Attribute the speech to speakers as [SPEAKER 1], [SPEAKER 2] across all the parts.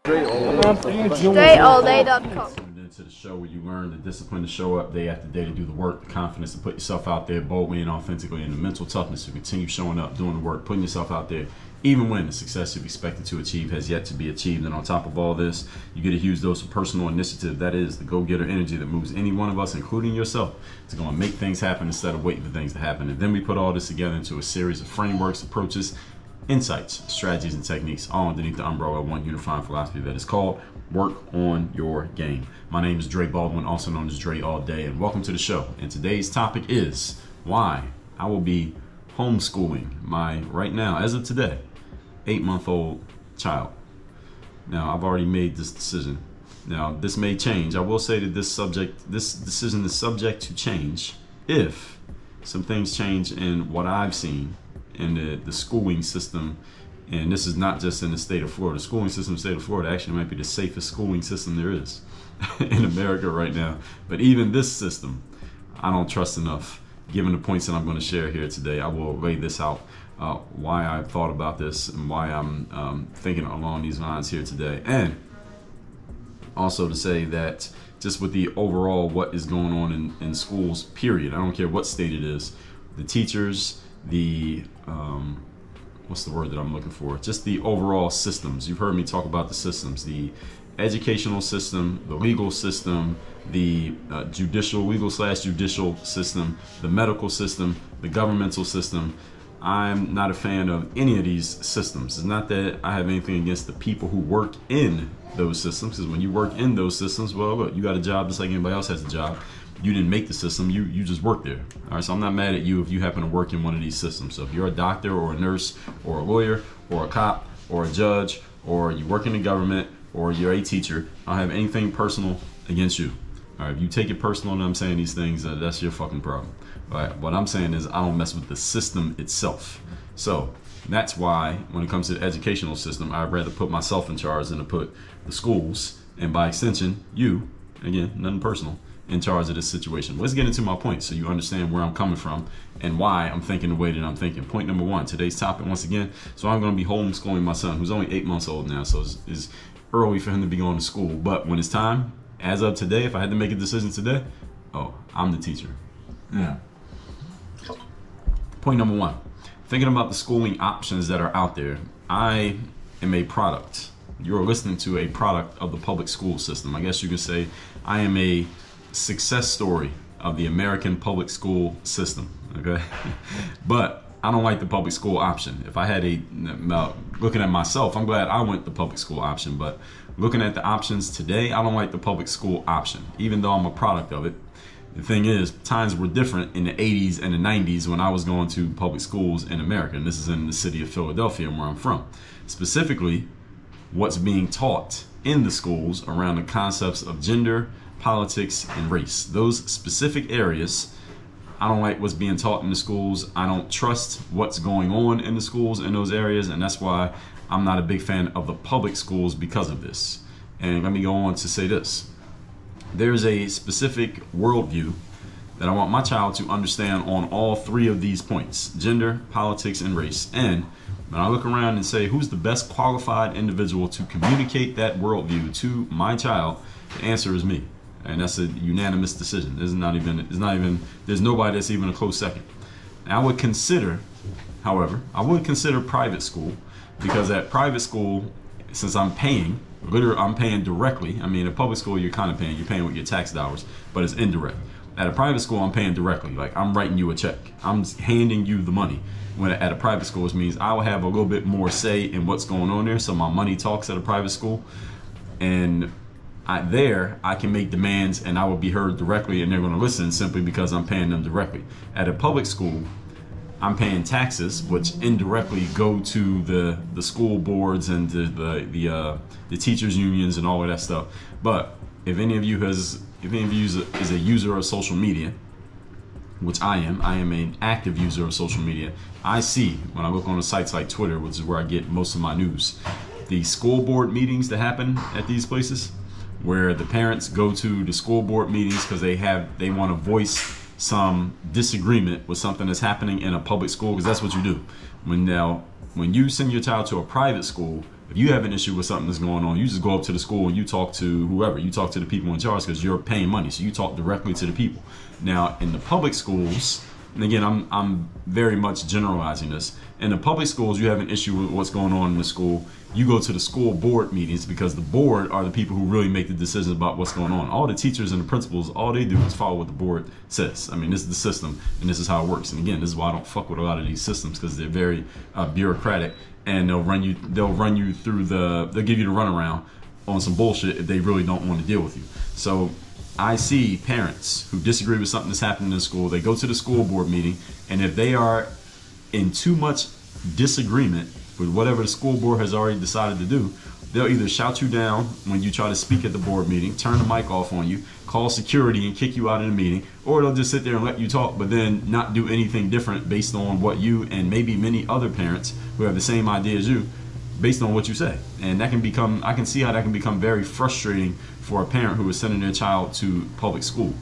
[SPEAKER 1] StraightallDay.com.
[SPEAKER 2] Into the show where you learn the discipline to show up day after day to do the work, the confidence to put yourself out there boldly and authentically, and the mental toughness to continue showing up, doing the work, putting yourself out there, even when the success you've expected to achieve has yet to be achieved. And on top of all this, you get a huge dose of personal initiative. That is the go-getter energy that moves any one of us, including yourself, to go and make things happen instead of waiting for things to happen. And then we put all this together into a series of frameworks, approaches, insights, strategies, and techniques, all underneath the umbrella of one unifying philosophy that is called Work on Your Game. My name is Baldwin, also known as Dre All Day, and welcome to the show. And today's topic is why I will be homeschooling my, right now, as of today, 8-month-old child. Now, I've already made this decision. Now, this may change. I will say that this decision is subject to change if some things change in what I've seen in the schooling system. And this is not just in the state of Florida. The schooling system in the state of Florida actually might be the safest schooling system there is in America right now. But even this system, I don't trust enough. Given the points that I'm going to share here today, I will lay this out, why I've thought about this and why I'm thinking along these lines here today. And also to say that just with the overall what is going on in schools, period, I don't care what state it is, the teachers, the what's the word that I'm looking for? Just the overall systems. You've heard me talk about the systems, the educational system, the legal system, the legal/judicial system, the medical system, the governmental system. I'm not a fan of any of these systems. It's not that I have anything against the people who work in those systems, because when you work in those systems, well, look, you got a job just like anybody else has a job. You didn't make the system, you just work there. All right, so I'm not mad at you if you happen to work in one of these systems. So if you're a doctor or a nurse or a lawyer or a cop or a judge, or you work in the government or you're a teacher, I don't have anything personal against you. All right, if you take it personal and I'm saying these things, that's your fucking problem. All right, what I'm saying is I don't mess with the system itself. So that's why when it comes to the educational system, I'd rather put myself in charge than to put the schools, and by extension, you, again, nothing personal, in charge of this situation. Let's get into my point so you understand where I'm coming from and why I'm thinking the way that I'm thinking. Point number one, today's topic once again. So I'm going to be homeschooling my son, who's only 8 months old now, so it's early for him to be going to school. But when it's time, as of today, if I had to make a decision today, oh, I'm the teacher. Yeah. Point number one, thinking about the schooling options that are out there. I am a product. You're listening to a product of the public school system. I guess you could say I am a success story of the American public school system, okay? But I don't like the public school option. If I had looking at myself, I'm glad I went the public school option, but looking at the options today, I don't like the public school option, even though I'm a product of it. The thing is, times were different in the 80s and the 90s when I was going to public schools in America, and this is in the city of Philadelphia, where I'm from. Specifically, what's being taught in the schools around the concepts of gender, politics, and race. Those specific areas, I don't like what's being taught in the schools. I don't trust what's going on in the schools in those areas, and that's why I'm not a big fan of the public schools because of this. And let me go on to say this. There's a specific worldview that I want my child to understand on all three of these points: gender, politics, and race. And when I look around and say, who's the best qualified individual to communicate that worldview to my child, the answer is me. And that's a unanimous decision. There's nobody that's even a close second. Now, I would consider, however, private school, because at private school, since I'm paying directly. I mean, at public school, you're paying with your tax dollars, but it's indirect. At a private school, I'm paying directly. Like, I'm writing you a check. I'm handing you the money. When at a private school, which means I will have a little bit more say in what's going on there. So my money talks at a private school, and I can make demands and I will be heard directly, and they're going to listen simply because I'm paying them directly. At a public school, I'm paying taxes, which indirectly go to the school boards and the teachers unions and all of that stuff. But if any of you is a user of social media, which I am an active user of social media. I see when I look on the sites like Twitter, which is where I get most of my news, the school board meetings that happen at these places, where the parents go to the school board meetings because they want to voice some disagreement with something that's happening in a public school, because that's what you do. When you send your child to a private school, If you have an issue with something that's going on, you just go up to the school and you talk to whoever. You talk to the people in charge because you're paying money, so you talk directly to the people. Now, in the public schools, and again, I'm very much generalizing this. In the public schools, you have an issue with what's going on in the school. You go to the school board meetings because the board are the people who really make the decisions about what's going on. All the teachers and the principals, all they do is follow what the board says. I mean, this is the system, and this is how it works. And again, this is why I don't fuck with a lot of these systems, because they're very bureaucratic, and they'll run you through they'll give you the runaround on some bullshit if they really don't want to deal with you. So I see parents who disagree with something that's happening in school. They go to the school board meeting, and if they are in too much disagreement with whatever the school board has already decided to do, they'll either shout you down when you try to speak at the board meeting, turn the mic off on you, call security and kick you out of the meeting, or they'll just sit there and let you talk, but then not do anything different based on what you and maybe many other parents who have the same idea as you, based on what you say. And that can become, I can see how that can become very frustrating for a parent who is sending their child to public school.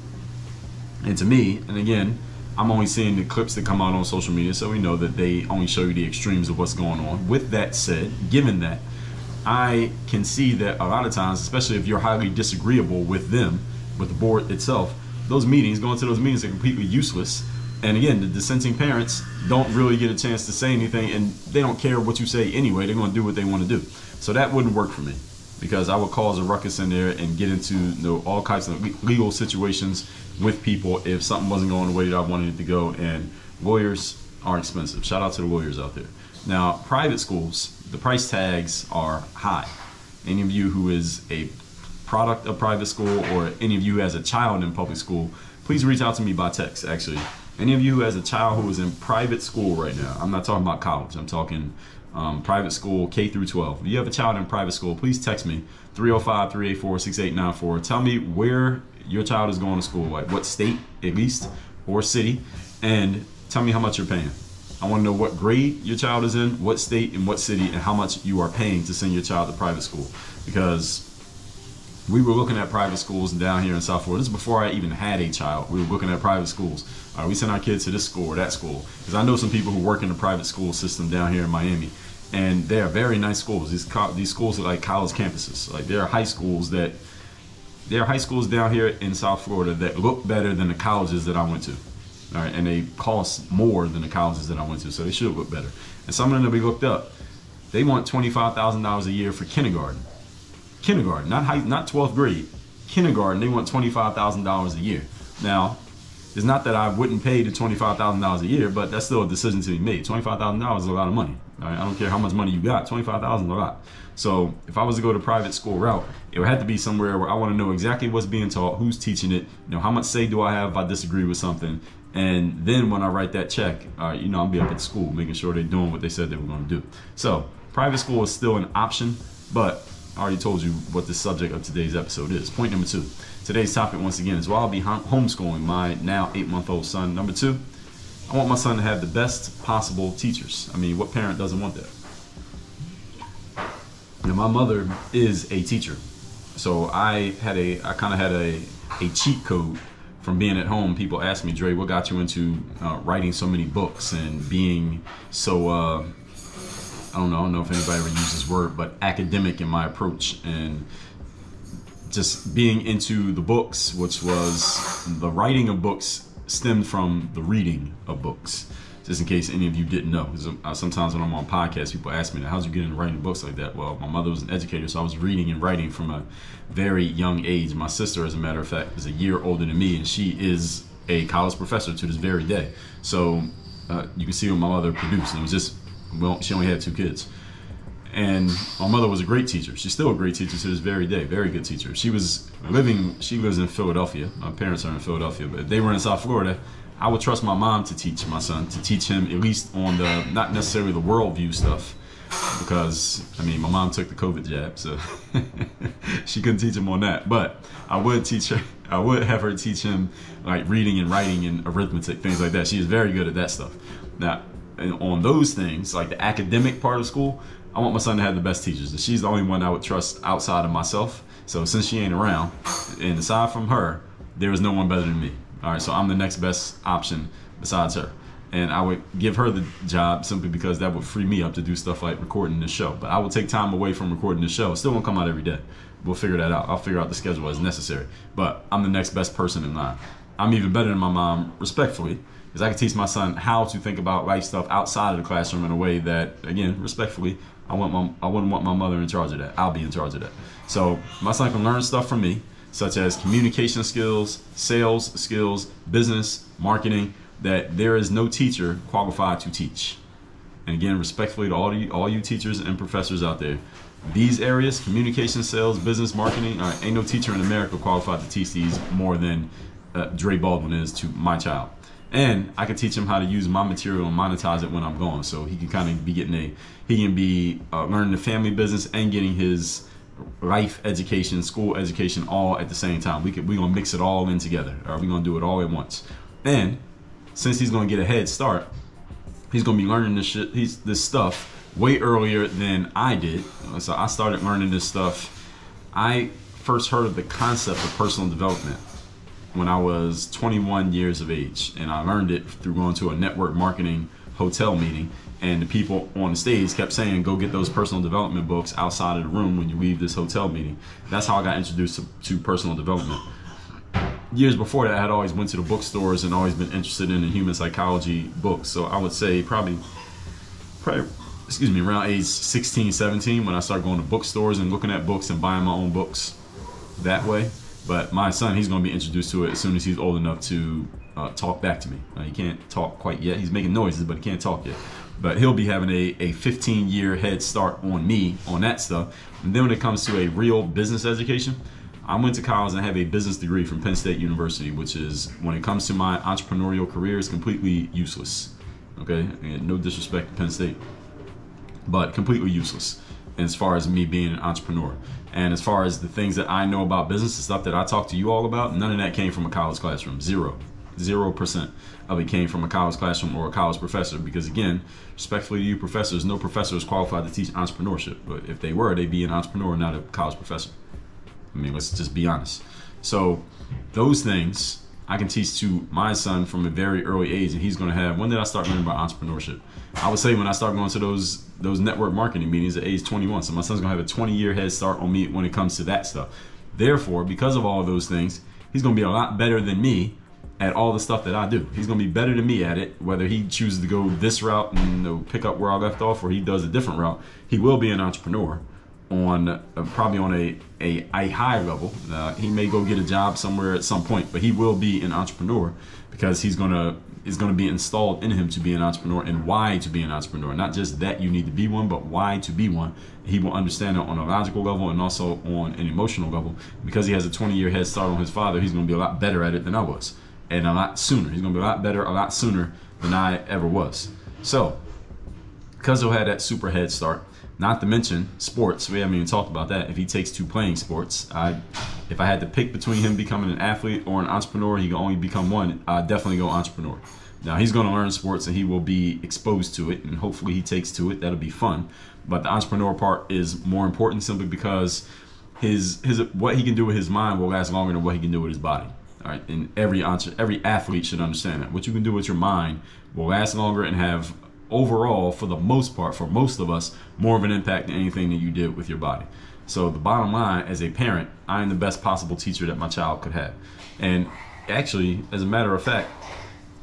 [SPEAKER 2] And to me, and again, I'm only seeing the clips that come out on social media, so we know that they only show you the extremes of what's going on. With that said, given that, I can see that a lot of times, especially if you're highly disagreeable with them, with the board itself, those meetings, going to those meetings are completely useless. And again, the dissenting parents don't really get a chance to say anything, and they don't care what you say anyway. They're going to do what they want to do. So that wouldn't work for me, because I would cause a ruckus in there and get into all kinds of legal situations with people if something wasn't going the way that I wanted it to go. And lawyers are expensive. Shout out to the lawyers out there. Now, private schools, the price tags are high. Any of you who is a product of private school, or any of you who has a child in public school, please reach out to me by text, actually. Any of you who has a child who is in private school right now, I'm not talking about college, I'm talking private school, K through 12. If you have a child in private school, please text me, 305-384-6894. Tell me where your child is going to school, like what state at least, or city, and tell me how much you're paying. I want to know what grade your child is in, what state and what city, and how much you are paying to send your child to private school. Because we were looking at private schools down here in South Florida. This is before I even had a child. We were looking at private schools. We send our kids to this school or that school. Because I know some people who work in the private school system down here in Miami. And they are very nice schools. These schools are like college campuses. Like, there are high schools down here in South Florida that look better than the colleges that I went to. All right, and they cost more than the colleges that I went to, so they should look better. And some of them that we looked up, they want $25,000 a year for kindergarten. Kindergarten, not 12th grade. Kindergarten, they want $25,000 a year. Now, it's not that I wouldn't pay the $25,000 a year, but that's still a decision to be made. $25,000 is a lot of money. All right? I don't care how much money you got. $25,000 is a lot. So if I was to go the private school route, it would have to be somewhere where I want to know exactly what's being taught, who's teaching it, how much say do I have if I disagree with something. And then when I write that check, I'll be up at school making sure they're doing what they said they were going to do. So private school is still an option, but I already told you what the subject of today's episode is. Point number 2. Today's topic, once again, is why I'll be homeschooling my now 8-month-old son. Number 2, I want my son to have the best possible teachers. I mean, what parent doesn't want that? Now, my mother is a teacher, so I kind of had a cheat code from being at home. People ask me, Dre, what got you into writing so many books and being so, I don't know if anybody ever uses this word, but academic in my approach, and just being into the books, which was the writing of books stemmed from the reading of books. Just in case any of you didn't know, sometimes when I'm on podcasts, people ask me, how'd you get into writing books like that? Well, my mother was an educator, so I was reading and writing from a very young age. My sister, as a matter of fact, is a year older than me, and she is a college professor to this very day. So you can see what my mother produced. And it was just, well, she only had 2 kids. And my mother was a great teacher. She's still a great teacher to this very day. Very good teacher. She lives in Philadelphia. My parents are in Philadelphia, but if they were in South Florida, I would trust my mom to teach my son, to teach him at least on the, not necessarily the worldview stuff, because, I mean, my mom took the COVID jab, so she couldn't teach him on that. But I would have her teach him, like, reading and writing and arithmetic, things like that. She is very good at that stuff. Now, on those things, like the academic part of school, I want my son to have the best teachers. She's the only one I would trust outside of myself. So since she ain't around, and aside from her, there is no one better than me. All right, so I'm the next best option besides her. And I would give her the job simply because that would free me up to do stuff like recording this show. But I will take time away from recording this show. It still won't come out every day. We'll figure that out. I'll figure out the schedule as necessary. But I'm the next best person in line. I'm even better than my mom, respectfully, because I can teach my son how to think about life stuff outside of the classroom in a way that, again, respectfully, I wouldn't want my mother in charge of that. I'll be in charge of that. So my son can learn stuff from me, such as communication skills, sales skills, business, marketing, that there is no teacher qualified to teach. And again, respectfully to all you teachers and professors out there, these areas, communication, sales, business, marketing, ain't no teacher in America qualified to teach these more than Dre Baldwin is to my child. And I can teach him how to use my material and monetize it when I'm gone. So he can kind of be getting learning the family business and getting his life education, school education all at the same time. We're gonna mix it all in together. We're gonna do it all at once. And since he's gonna get a head start, he's gonna be learning this stuff way earlier than I did. So I started learning this stuff. I first heard of the concept of personal development when I was 21 years of age, and I learned it through going to a network marketing hotel meeting, and the people on the stage kept saying, go get those personal development books outside of the room when you leave this hotel meeting. That's how I got introduced to personal development. Years before that, I had always went to the bookstores and always been interested in the human psychology books. So I would say probably around age 16, 17 when I started going to bookstores and looking at books and buying my own books that way. But my son, he's going to be introduced to it as soon as he's old enough to talk back to me. He can't talk quite yet. He's making noises, but he can't talk yet. But he'll be having a 15-year head start on me on that stuff. And then when it comes to a real business education, I went to college and have a business degree from Penn State University, which is, when it comes to my entrepreneurial career, is completely useless. Okay, and no disrespect to Penn State, but completely useless as far as me being an entrepreneur. And as far as the things that I know about business, the stuff that I talk to you all about, none of that came from a college classroom. 0% of it came from a college classroom or a college professor. Because again, respectfully to you professors, no professor is qualified to teach entrepreneurship. But if they were, they'd be an entrepreneur, not a college professor. I mean, let's just be honest. So those things I can teach to my son from a very early age, and he's going to have. When did I start learning about entrepreneurship? I would say when I start going to those network marketing meetings at age 21. So my son's going to have a 20-year head start on me when it comes to that stuff. Therefore, because of all of those things, he's going to be a lot better than me at all the stuff that I do. He's going to be better than me at it, whether he chooses to go this route and pick up where I left off, or he does a different route. He will be an entrepreneur on probably on a high level. He may go get a job somewhere at some point, but he will be an entrepreneur because it's going to be installed in him to be an entrepreneur and why to be an entrepreneur. Not just that you need to be one, but why to be one. He will understand it on a logical level and also on an emotional level. Because he has a 20-year head start on his father, he's going to be a lot better at it than I was, and a lot sooner. He's going to be a lot better a lot sooner than I ever was. So because he'll have that super head start, not to mention sports. We haven't even talked about that. If he takes to playing sports, if I had to pick between him becoming an athlete or an entrepreneur, he can only become one. I'd definitely go entrepreneur. Now he's going to learn sports and he will be exposed to it, and hopefully he takes to it. That'll be fun. But the entrepreneur part is more important simply because what he can do with his mind will last longer than what he can do with his body. All right, and every athlete should understand that. What you can do with your mind will last longer and have, overall, for the most part, for most of us, more of an impact than anything that you did with your body. So the bottom line, as a parent, I am the best possible teacher that my child could have. And actually, as a matter of fact,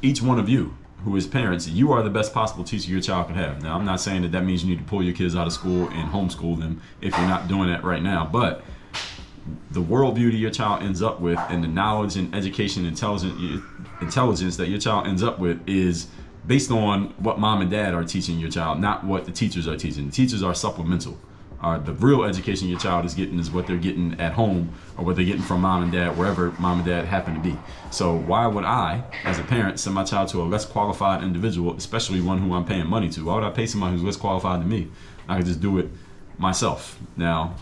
[SPEAKER 2] each one of you who is parents, you are the best possible teacher your child could have. Now, I'm not saying that means you need to pull your kids out of school and homeschool them if you're not doing that right now, but the worldview that your child ends up with and the knowledge and education intelligence that your child ends up with is based on what mom and dad are teaching your child, not what the teachers are teaching. The teachers are supplemental. The real education your child is getting is what they're getting at home or what they're getting from mom and dad, wherever mom and dad happen to be. So why would I, as a parent, send my child to a less qualified individual, especially one who I'm paying money to? Why would I pay somebody who's less qualified than me? I could just do it myself. Now,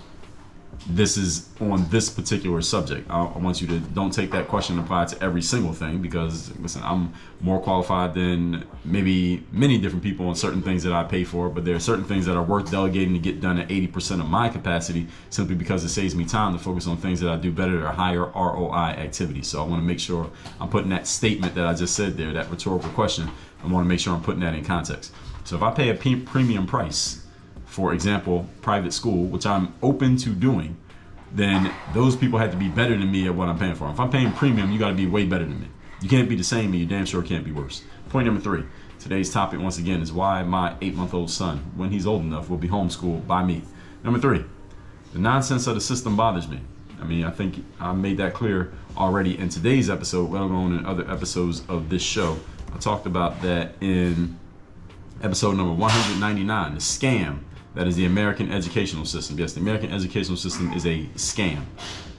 [SPEAKER 2] this is on this particular subject. I want you to don't take that question and apply it to every single thing, because listen, I'm more qualified than maybe many different people on certain things that I pay for, but there are certain things that are worth delegating to get done at 80% of my capacity, simply because it saves me time to focus on things that I do better, that are higher ROI activities. So I want to make sure I'm putting that statement that I just said there, that rhetorical question, I want to make sure I'm putting that in context. So if I pay a premium price, for example, private school, which I'm open to doing, then those people have to be better than me at what I'm paying for. If I'm paying premium, you got to be way better than me. You can't be the same, and you damn sure can't be worse. Point number 3. Today's topic, once again, is why my 8-month-old son, when he's old enough, will be homeschooled by me. Number 3, the nonsense of the system bothers me. I mean, I think I made that clear already in today's episode, let alone in other episodes of this show. I talked about that in episode number 199, the scam that is the American educational system. Yes, the American educational system is a scam.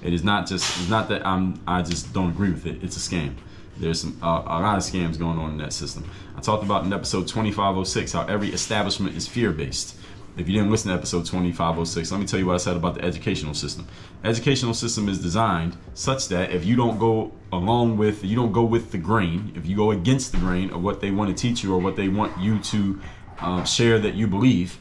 [SPEAKER 2] It is not just, it's not that I just don't agree with it. It's a scam. There's a lot of scams going on in that system. I talked about in episode 2506 how every establishment is fear-based. If you didn't listen to episode 2506, let me tell you what I said about the educational system. Educational system is designed such that if you don't go along with, you don't go with the grain, if you go against the grain of what they want to teach you or what they want you to share that you believe,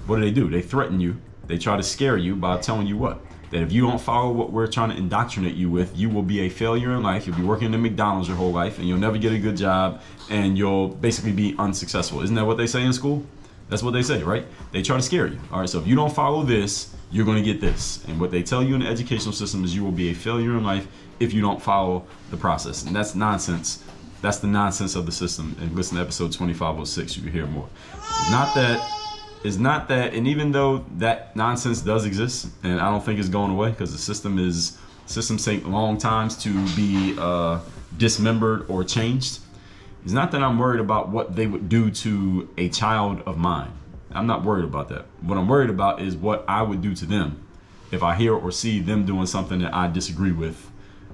[SPEAKER 2] what do? They threaten you. They try to scare you by telling you what? That if you don't follow what we're trying to indoctrinate you with, you will be a failure in life. You'll be working in McDonald's your whole life, and you'll never get a good job, and you'll basically be unsuccessful. Isn't that what they say in school? That's what they say, right? They try to scare you. All right, so if you don't follow this, you're going to get this. And what they tell you in the educational system is you will be a failure in life if you don't follow the process. And that's nonsense. That's the nonsense of the system. And listen to episode 2506, you can hear more. It's not that, and even though that nonsense does exist, and I don't think it's going away, because the systems take long times to be dismembered or changed. It's not that I'm worried about what they would do to a child of mine. I'm not worried about that. What I'm worried about is what I would do to them if I hear or see them doing something that I disagree with,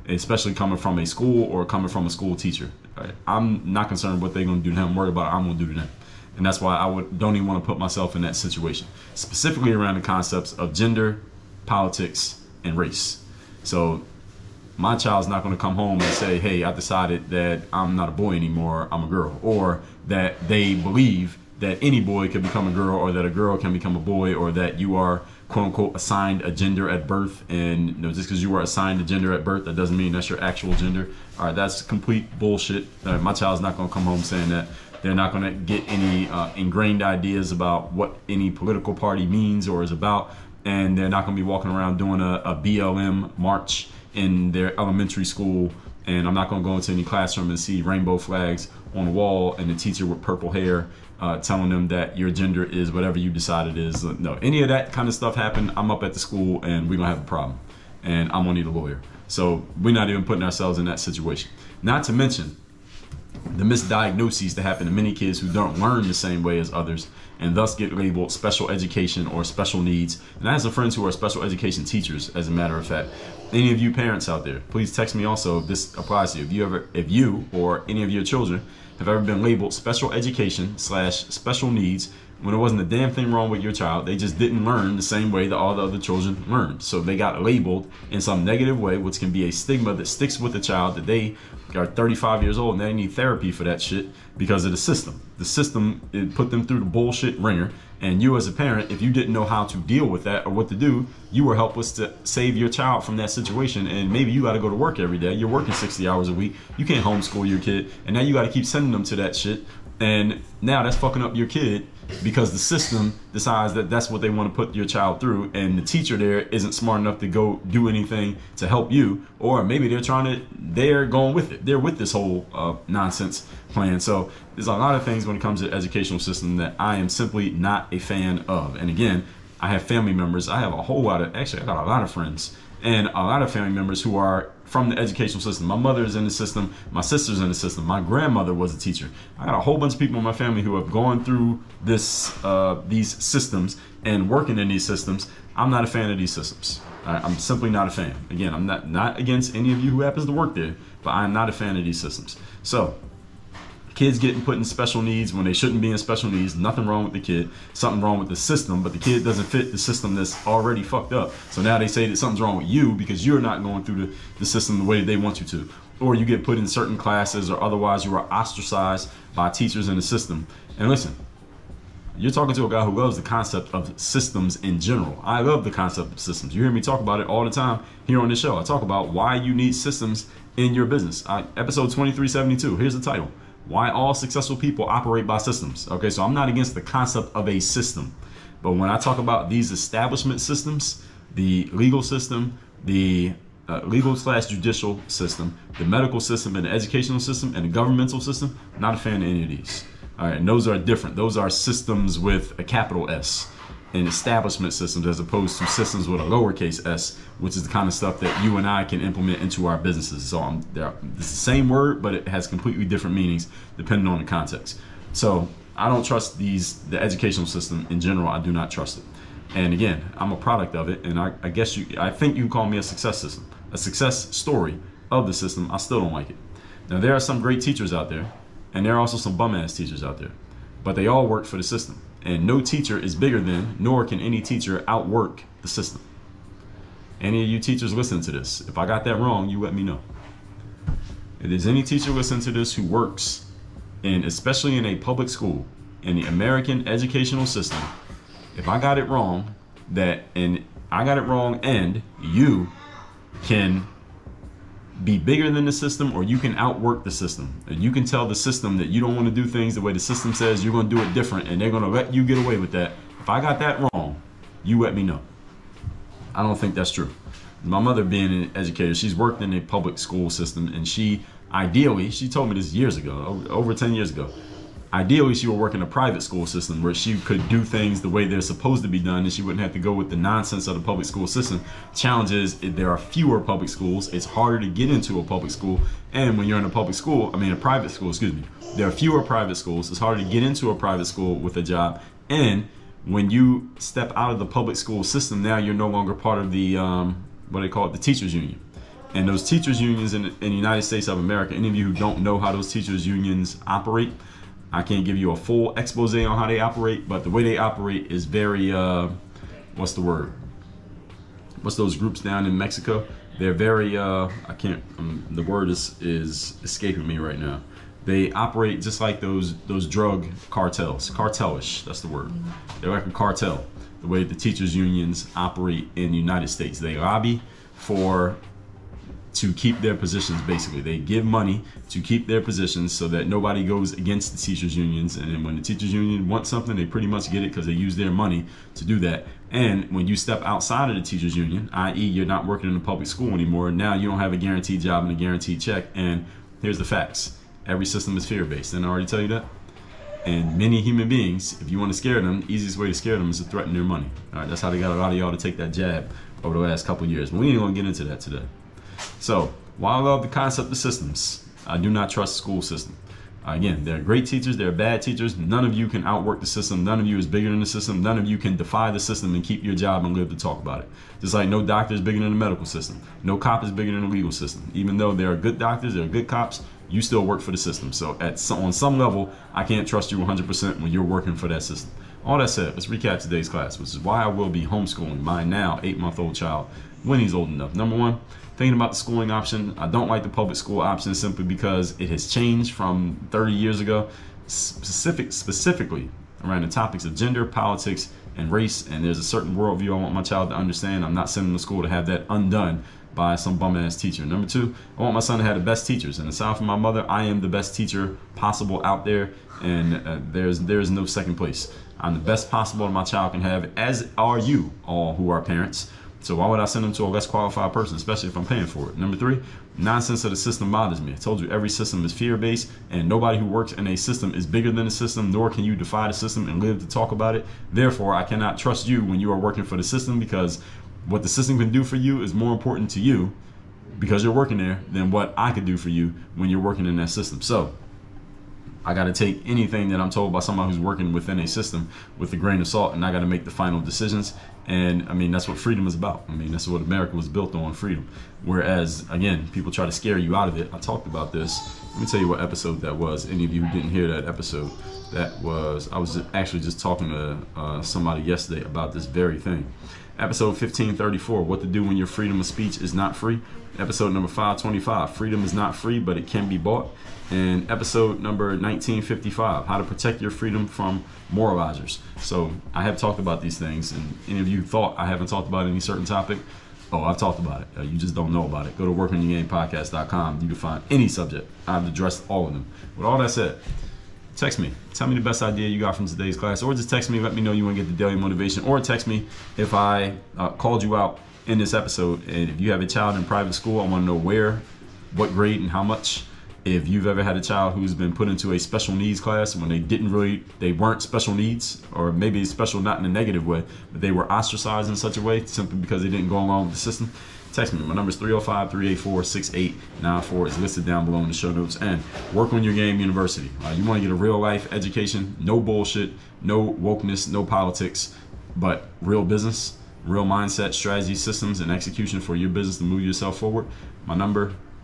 [SPEAKER 2] especially coming from a school or coming from a school teacher. Right? I'm not concerned what they're going to do to him. I'm worried about what I'm going to do to them. And that's why I don't even want to put myself in that situation, specifically around the concepts of gender, politics, and race. So my child's not going to come home and say, hey, I decided that I'm not a boy anymore, I'm a girl. Or that they believe that any boy could become a girl, or that a girl can become a boy, or that you are, quote unquote, assigned a gender at birth. And you know, just because you were assigned a gender at birth, that doesn't mean that's your actual gender. All right, that's complete bullshit. My child's not going to come home saying that. They're not going to get any ingrained ideas about what any political party means or is about. And they're not going to be walking around doing a BLM march in their elementary school. And I'm not going to go into any classroom and see rainbow flags on the wall and the teacher with purple hair telling them that your gender is whatever you decide it is. No, any of that kind of stuff happen, I'm up at the school and we're going to have a problem. And I'm going to need a lawyer. So we're not even putting ourselves in that situation. Not to mention the misdiagnoses that happen to many kids who don't learn the same way as others, and thus get labeled special education or special needs. And I have some friends who are special education teachers, as a matter of fact. Any of you parents out there, please text me also if this applies to you. If you or any of your children have ever been labeled special education / special needs, when there wasn't a damn thing wrong with your child, they just didn't learn the same way that all the other children learned. So they got labeled in some negative way, which can be a stigma that sticks with the child, that they are 35 years old and they need therapy for that shit because of the system. The system, it put them through the bullshit ringer. And you as a parent, if you didn't know how to deal with that or what to do, you were helpless to save your child from that situation. And maybe you got to go to work every day. You're working 60 hours a week. You can't homeschool your kid. And now you got to keep sending them to that shit. And now that's fucking up your kid because the system decides that that's what they want to put your child through, and the teacher there isn't smart enough to go do anything to help you, or maybe they're going with it. They're with this whole nonsense plan. So there's a lot of things when it comes to the educational system that I am simply not a fan of. And again, I have family members. I have a whole lot of, actually I got a lot of friends and a lot of family members who are from the educational system. My mother is in the system. My sister's in the system. My grandmother was a teacher. I got a whole bunch of people in my family who have gone through these systems and working in these systems. I'm not a fan of these systems. I'm simply not a fan. Again, I'm not against any of you who happens to work there, but I'm not a fan of these systems. So Kids getting put in special needs when they shouldn't be in special needs. Nothing wrong with the kid. Something wrong with the system, but the kid doesn't fit the system that's already fucked up. So now they say that something's wrong with you because you're not going through the system the way they want you to. Or you get put in certain classes, or otherwise you are ostracized by teachers in the system. And listen, you're talking to a guy who loves the concept of systems in general. I love the concept of systems. You hear me talk about it all the time here on this show. I talk about why you need systems in your business. Episode 2372, here's the title. Why all successful people operate by systems. Okay, so I'm not against the concept of a system. But when I talk about these establishment systems, the legal system, the legal/judicial system, the medical system, and the educational system, and the governmental system, I'm not a fan of any of these. All right, and those are different. Those are systems with a capital S, and establishment systems, as opposed to systems with a lowercase s, which is the kind of stuff that you and I can implement into our businesses. So it's the same word, but it has completely different meanings depending on the context. So I don't trust the educational system in general. I do not trust it. And again, I'm a product of it, and I think you can call me a success system, a success story of the system. I still don't like it. Now, there are some great teachers out there, and there are also some bum-ass teachers out there, but they all work for the system. And no teacher is bigger than, nor can any teacher outwork the system. Any of you teachers listening to this, if I got that wrong, you let me know. If there's any teacher listening to this who works especially in a public school, in the American educational system, if I got it wrong, and you can be bigger than the system, or you can outwork the system. And you can tell the system that you don't want to do things the way the system says, you're going to do it different, and they're going to let you get away with that. If I got that wrong, you let me know. I don't think that's true. My mother, being an educator, she's worked in a public school system, and she told me this years ago, over 10 years ago, ideally she would work in a private school system where she could do things the way they're supposed to be done, and she wouldn't have to go with the nonsense of the public school system. Challenge is, there are fewer public schools. It's harder to get into a public school, and when you're in a private school, there are fewer private schools. It's harder to get into a private school with a job, and when you step out of the public school system, now you're no longer part of the the teachers union. And those teachers unions in the United States of America, any of you who don't know how those teachers unions operate, I can't give you a full expose on how they operate, but the way they operate is very, what's the word? What's those groups down in Mexico? They're very, the word is escaping me right now. They operate just like those drug cartels, cartelish, that's the word. They're like a cartel, the way the teachers unions operate in the United States. They lobby to keep their positions, basically. They give money to keep their positions so that nobody goes against the teachers unions. And then when the teachers union wants something, they pretty much get it because they use their money to do that. And when you step outside of the teachers union, i.e. you're not working in a public school anymore, now you don't have a guaranteed job and a guaranteed check. And here's the facts. Every system is fear-based. Didn't I already tell you that? And many human beings, if you want to scare them, the easiest way to scare them is to threaten their money. All right, that's how they got a lot of y'all to take that jab over the last couple of years. But we ain't gonna get into that today. So, while I love the concept of systems, I do not trust the school system. Again, there are great teachers, there are bad teachers. None of you can outwork the system. None of you is bigger than the system. None of you can defy the system and keep your job and live to talk about it. Just like no doctor is bigger than the medical system. No cop is bigger than the legal system. Even though there are good doctors, there are good cops, you still work for the system. So on some level, I can't trust you 100% when you're working for that system. All that said, let's recap today's class, which is why I will be homeschooling my now 8-month-old child when he's old enough. Number one, thinking about the schooling option. I don't like the public school option simply because it has changed from 30 years ago, specifically around the topics of gender, politics, and race. And there's a certain worldview I want my child to understand. I'm not sending him to school to have that undone by some bum-ass teacher. Number two, I want my son to have the best teachers. And aside from my mother, I am the best teacher possible out there, and there's no second place. I'm the best possible that my child can have, as are you all who are parents. So why would I send them to a less qualified person, especially if I'm paying for it? Number three, nonsense of the system bothers me. I told you every system is fear-based, and nobody who works in a system is bigger than the system, nor can you defy the system and live to talk about it. Therefore, I cannot trust you when you are working for the system, because what the system can do for you is more important to you because you're working there than what I could do for you when you're working in that system. So I got to take anything that I'm told by someone who's working within a system with a grain of salt, and I got to make the final decisions. And I mean, that's what freedom is about. I mean, that's what America was built on, freedom. Whereas, again, people try to scare you out of it. I talked about this. Let me tell you what episode that was. Any of you who didn't hear that episode, that was, I was actually just talking to somebody yesterday about this very thing. Episode 1534, what to do when your freedom of speech is not free. Episode number 525, freedom is not free, but it can be bought. And episode number 1955, how to protect your freedom from moralizers. So I have talked about these things, and any of you thought I haven't talked about any certain topic, oh, I've talked about it. You just don't know about it. Go to workonyourgamepodcast.com. You can find any subject. I've addressed all of them. With all that said, text me. Tell me the best idea you got from today's class, or just text me. Let me know you want to get the daily motivation, or text me if I called you out in this episode. And if you have a child in private school, I want to know where, what grade, and how much. If you've ever had a child who's been put into a special needs class when they weren't special needs, or maybe special not in a negative way, but they were ostracized in such a way simply because they didn't go along with the system, text me. My number is 305-384-6894. It's listed down below in the show notes. And Work on Your Game University. You want to get a real life education, no bullshit, no wokeness, no politics, but real business, real mindset, strategy, systems, and execution for your business to move yourself forward.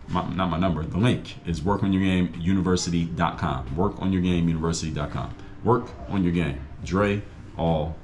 [SPEAKER 2] The link is workonyourgameuniversity.com. Workonyourgameuniversity.com. Work on your game. Dre all